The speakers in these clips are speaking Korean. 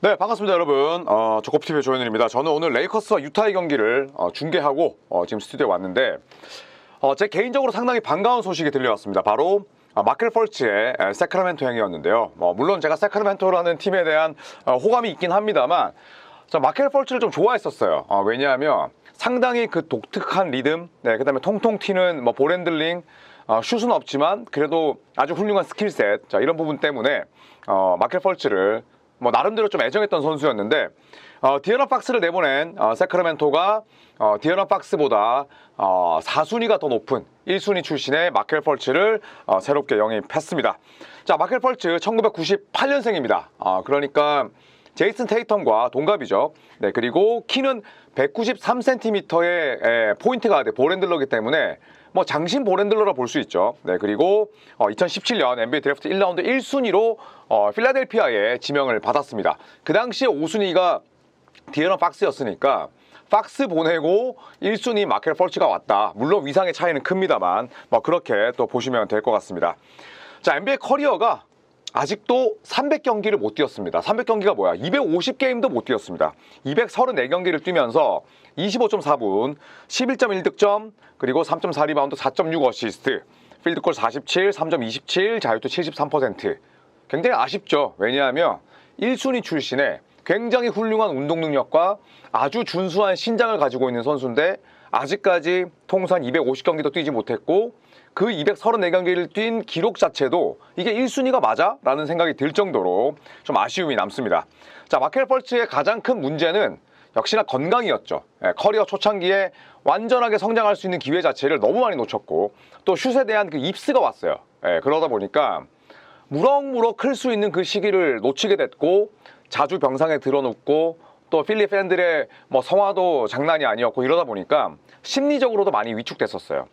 네, 반갑습니다, 여러분. 조코프TV의 조현일입니다. 저는 오늘 레이커스와 유타의 경기를 중계하고 지금 스튜디오에 왔는데 제 개인적으로 상당히 반가운 소식이 들려왔습니다. 바로 마켈 펄츠의 세크라멘토 행이었는데요. 물론 제가 세크라멘토라는 팀에 대한 호감이 있긴 합니다만 마켈 펄츠를 좀 좋아했었어요. 왜냐하면 상당히 그 독특한 리듬, 그 다음에 통통 튀는 볼핸들링, 슛은 없지만 그래도 아주 훌륭한 스킬셋, 이런 부분 때문에 마켈 펄츠를 나름대로 좀 애정했던 선수였는데 디어런 팍스를 내보낸 세크라멘토가 디어런 팍스보다 4순위가 더 높은 1순위 출신의 마켈 펄츠를 새롭게 영입했습니다. 자, 마켈 펄츠 1998년생입니다. 그러니까 제이슨 테이텀과 동갑이죠. 네, 그리고 키는 193cm의 포인트 가드 볼핸들러이기 때문에 장신 볼핸들러라 볼 수 있죠. 네, 그리고 2017년 NBA 드래프트 1라운드 1순위로 필라델피아에 지명을 받았습니다. 그 당시에 5순위가 디어런 팍스였으니까 팍스 보내고 1순위 마켈 펄츠가 왔다. 물론 위상의 차이는 큽니다만 그렇게 또 보시면 될 것 같습니다. 자, NBA 커리어가 아직도 300경기를 못 뛰었습니다. 300경기가 뭐야? 250게임도 못 뛰었습니다. 234경기를 뛰면서 25.4분, 11.1득점, 그리고 3.4리바운드, 4.6 어시스트, 필드골 47, 3.27, 자유투 73%. 굉장히 아쉽죠. 왜냐하면 1순위 출신의 굉장히 훌륭한 운동 능력과 아주 준수한 신장을 가지고 있는 선수인데 아직까지 통산 250경기도 뛰지 못했고 그 234경기를 뛴 기록 자체도 이게 1순위가 맞아? 라는 생각이 들 정도로 좀 아쉬움이 남습니다. 자, 마켈 펄츠의 가장 큰 문제는 역시나 건강이었죠. 커리어 초창기에 완전하게 성장할 수 있는 기회 자체를 너무 많이 놓쳤고 또 슛에 대한 그 입스가 왔어요. 그러다 보니까 무럭무럭 클 수 있는 그 시기를 놓치게 됐고 자주 병상에 들어눕고 또 필리 팬들의 성화도 장난이 아니었고 이러다 보니까 심리적으로도 많이 위축됐었어요.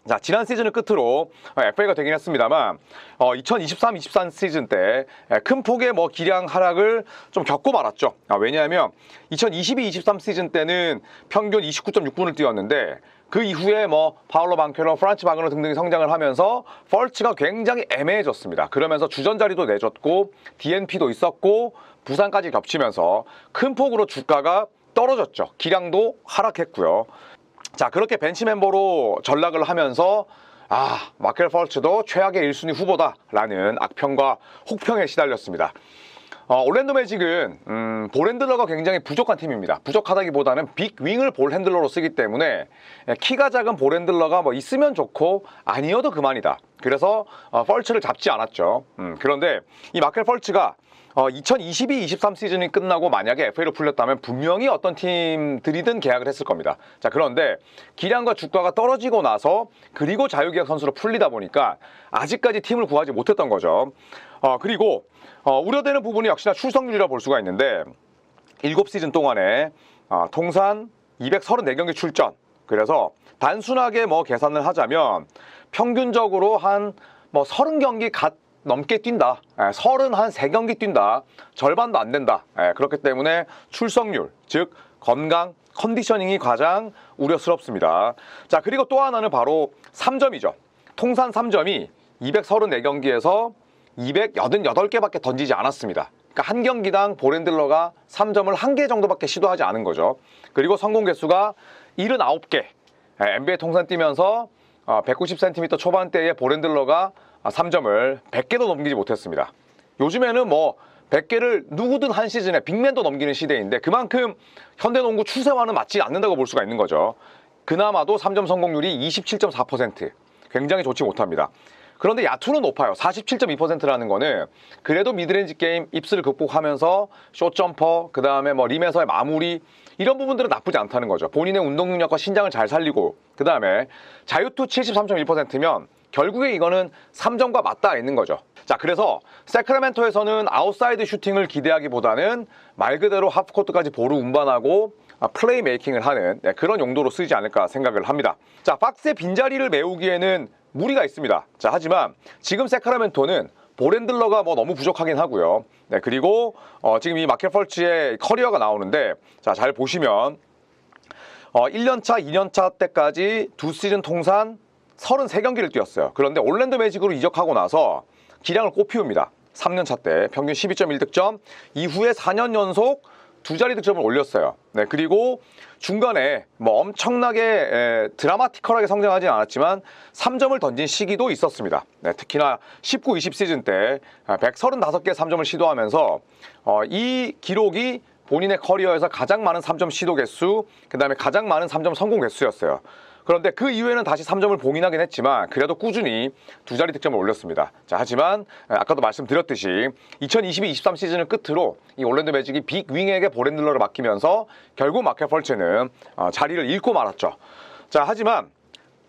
자, 지난 시즌을 끝으로 FA가 되긴 했습니다만 2023-24 시즌 때 큰 폭의 기량 하락을 좀 겪고 말았죠. 왜냐하면 2022-23 시즌 때는 평균 29.6분을 뛰었는데 그 이후에 파울로 방케로, 프란츠 바그너 등등이 성장을 하면서 펄츠가 굉장히 애매해졌습니다. 그러면서 주전 자리도 내줬고 DNP도 있었고 부상까지 겹치면서 큰 폭으로 주가가 떨어졌죠. 기량도 하락했고요. 자, 그렇게 벤치 멤버로 전락을 하면서 마켈 펄츠도 최악의 1순위 후보다라는 악평과 혹평에 시달렸습니다. 올랜도 매직은 볼핸들러가 굉장히 부족한 팀입니다. 부족하다기보다는 빅 윙을 볼핸들러로 쓰기 때문에 키가 작은 볼핸들러가 있으면 좋고 아니어도 그만이다. 그래서 펄츠를 잡지 않았죠. 그런데 이 마켈 펄츠가 2022-23 시즌이 끝나고 만약에 FA로 풀렸다면 분명히 어떤 팀들이든 계약을 했을 겁니다. 자, 그런데 기량과 주가가 떨어지고 나서 그리고 자유계약 선수로 풀리다 보니까 아직까지 팀을 구하지 못했던 거죠. 그리고 우려되는 부분이 역시나 출석률이라 볼 수가 있는데 7시즌 동안에 통산 234경기 출전. 그래서 단순하게 계산을 하자면 평균적으로 한 30경기 넘게 뛴다. 33경기 뛴다. 절반도 안 된다. 그렇기 때문에 출석률, 즉 건강, 컨디셔닝이 가장 우려스럽습니다. 자, 그리고 또 하나는 바로 3점이죠. 통산 3점이 234경기에서 288개밖에 던지지 않았습니다. 그러니까 한 경기당 볼핸들러가 3점을 1개 정도밖에 시도하지 않은 거죠. 그리고 성공 개수가 79개. NBA 통산 뛰면서 190cm 초반대의 볼핸들러가 3점을 100개도 넘기지 못했습니다. 요즘에는 100개를 누구든 한 시즌에 빅맨도 넘기는 시대인데 그만큼 현대농구 추세와는 맞지 않는다고 볼 수가 있는 거죠. 그나마도 3점 성공률이 27.4%. 굉장히 좋지 못합니다. 그런데 야투는 높아요. 47.2%라는 거는 그래도 미드레인지 게임 입스를 극복하면서 숏점퍼, 그 다음에 림에서의 마무리 이런 부분들은 나쁘지 않다는 거죠. 본인의 운동 능력과 신장을 잘 살리고 그 다음에 자유투 73.1%면 결국에 이거는 3점과 맞닿아 있는 거죠. 자, 그래서 세크라멘토에서는 아웃사이드 슈팅을 기대하기보다는 말 그대로 하프코트까지 볼을 운반하고 플레이 메이킹을 하는 그런 용도로 쓰지 않을까 생각을 합니다. 자, 박스의 빈자리를 메우기에는 무리가 있습니다. 자, 하지만 지금 세크라멘토는 볼핸들러가 너무 부족하긴 하고요. 네, 그리고 지금 이 마켈 펄츠의 커리어가 나오는데 자, 잘 보시면 1년차, 2년차 때까지 두 시즌 통산 33경기를 뛰었어요. 그런데 올랜도 매직으로 이적하고 나서 기량을 꽃피웁니다. 3년차 때 평균 12.1득점, 이후에 4년 연속 두 자리 득점을 올렸어요. 네, 그리고 중간에 뭐 엄청나게 드라마티컬하게 성장하진 않았지만 3점을 던진 시기도 있었습니다. 네, 특히나 19-20 시즌 때 135개 3점을 시도하면서 이 기록이 본인의 커리어에서 가장 많은 3점 시도 개수, 그 다음에 가장 많은 3점 성공 개수였어요. 그런데 그 이후에는 다시 3점을 봉인하긴 했지만 그래도 꾸준히 두 자리 득점을 올렸습니다. 자, 하지만 아까도 말씀드렸듯이 2022-23 시즌을 끝으로 이 올랜도 매직이 빅 윙에게 볼핸들러를 맡기면서 결국 마켓 펄츠는 자리를 잃고 말았죠. 자, 하지만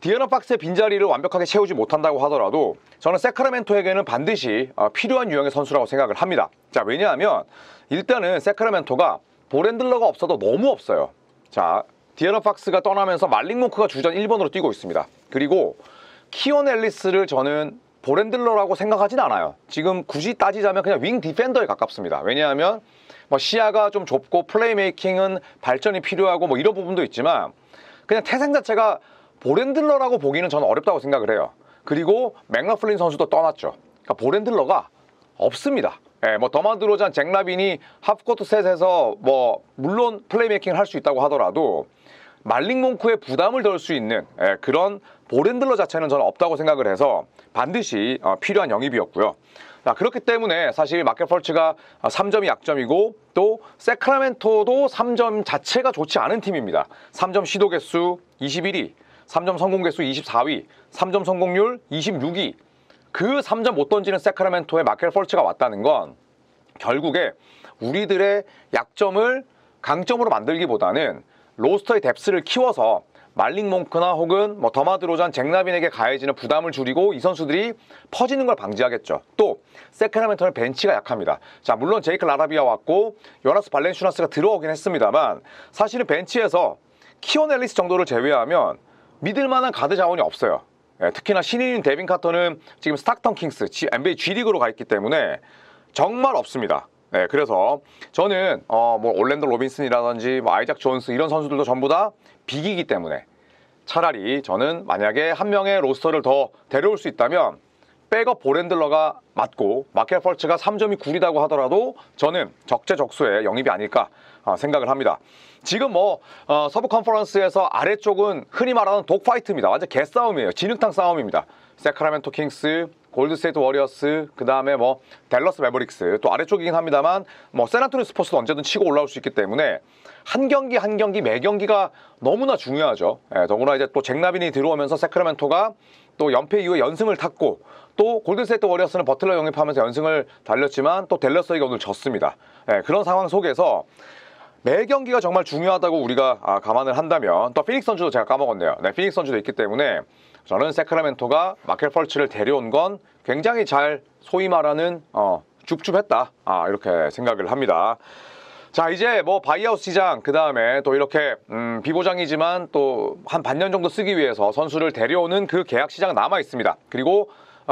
디에런 팍스의 빈자리를 완벽하게 채우지 못한다고 하더라도 저는 세크라멘토에게는 반드시 필요한 유형의 선수라고 생각을 합니다. 자, 왜냐하면 일단은 세크라멘토가 볼핸들러가 없어도 너무 없어요. 자, 디에런 팍스가 떠나면서 말릭 몽크가 주전 1번으로 뛰고 있습니다. 그리고 키온 앨리스를 저는 볼핸들러라고 생각하진 않아요. 지금 굳이 따지자면 그냥 윙 디펜더에 가깝습니다. 왜냐하면 뭐 시야가 좀 좁고 플레이메이킹은 발전이 필요하고 뭐 이런 부분도 있지만 그냥 태생 자체가 볼핸들러라고 보기는 저는 어렵다고 생각을 해요. 그리고 맥러플린 선수도 떠났죠. 그러니까 볼핸들러가 없습니다. 예, 뭐 더만 드로잔, 잭 라빈이 하프코트 셋에서 뭐 물론 플레이메이킹을 할 수 있다고 하더라도 말릭 몽크의 부담을 덜 수 있는 그런 볼핸들러 자체는 저는 없다고 생각을 해서 반드시 필요한 영입이었고요. 자, 그렇기 때문에 사실 마켓 펄츠가 3점이 약점이고 또 세크라멘토도 3점 자체가 좋지 않은 팀입니다. 3점 시도 개수 21위, 3점 성공 개수 24위, 3점 성공률 26위. 그 3점 못 던지는 세크라멘토에 마켓 펄츠가 왔다는 건 결국에 우리들의 약점을 강점으로 만들기보다는 로스터의 뎁스를 키워서 말릭 몽크나 혹은 뭐 더마 드로잔, 잭 라빈에게 가해지는 부담을 줄이고 이 선수들이 퍼지는 걸 방지하겠죠. 또 세크라멘토는 벤치가 약합니다. 자, 물론 제이크 라라비아 왔고 요나스 발렌슈나스가 들어오긴 했습니다만 사실은 벤치에서 키온 앨리스 정도를 제외하면 믿을 만한 가드 자원이 없어요. 특히나 신인인 데빈 카터는 지금 스탁턴 킹스, NBA G리그로 가 있기 때문에 정말 없습니다. 네, 그래서 저는 뭐 올랜도 로빈슨이라든지 뭐 아이작 존스 이런 선수들도 전부 다 빅이기 때문에 차라리 저는 만약에 한 명의 로스터를 더 데려올 수 있다면 백업 볼핸들러가 맞고 마켓 펄츠가 3점이 구리다고 하더라도 저는 적재적소의 영입이 아닐까 생각을 합니다. 지금 뭐 서부 컨퍼런스에서 아래쪽은 흔히 말하는 독파이트입니다. 완전 개싸움이에요. 진흙탕 싸움입니다. 세크라멘토 킹스, 골드스테이트 워리어스, 그 다음에 뭐 댈러스 매버릭스, 또 아래쪽이긴 합니다만 뭐 샌안토니오 스퍼스도 언제든 치고 올라올 수 있기 때문에 한 경기 한 경기 매 경기가 너무나 중요하죠. 더구나 이제 또 잭 라빈이 들어오면서 세크라멘토가 또 연패 이후에 연승을 탔고 또 골든스테이트 워리어스는 버틀러 영입하면서 연승을 달렸지만 또 댈러스에게 오늘 졌습니다. 그런 상황 속에서 매 경기가 정말 중요하다고 우리가 감안을 한다면 또 피닉스 선수도 제가 까먹었네요. 네, 피닉스 선수도 있기 때문에 저는 세크라멘토가 마켓 펄츠를 데려온 건 굉장히 잘 소위 말하는 줍줍했다 이렇게 생각을 합니다. 자, 이제 뭐 바이아웃 시장 그 다음에 또 이렇게 비보장이지만 또 한 반년 정도 쓰기 위해서 선수를 데려오는 그 계약 시장은 남아 있습니다. 그리고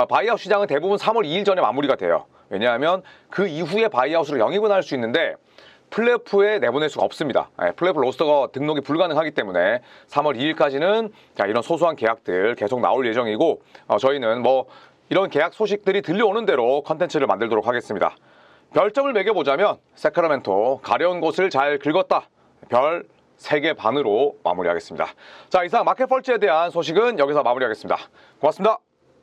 바이아웃 시장은 대부분 3월 2일 전에 마무리가 돼요. 왜냐하면 그 이후에 바이아웃으로 영입은 할 수 있는데 플레이오프에 내보낼 수가 없습니다. 플레이오프 로스터가 등록이 불가능하기 때문에 3월 2일까지는 이런 소소한 계약들 계속 나올 예정이고 저희는 뭐 이런 계약 소식들이 들려오는 대로 컨텐츠를 만들도록 하겠습니다. 별점을 매겨보자면 세크라멘토 가려운 곳을 잘 긁었다. 별 3개 반으로 마무리하겠습니다. 자, 이상 마켓 펄츠에 대한 소식은 여기서 마무리하겠습니다. 고맙습니다.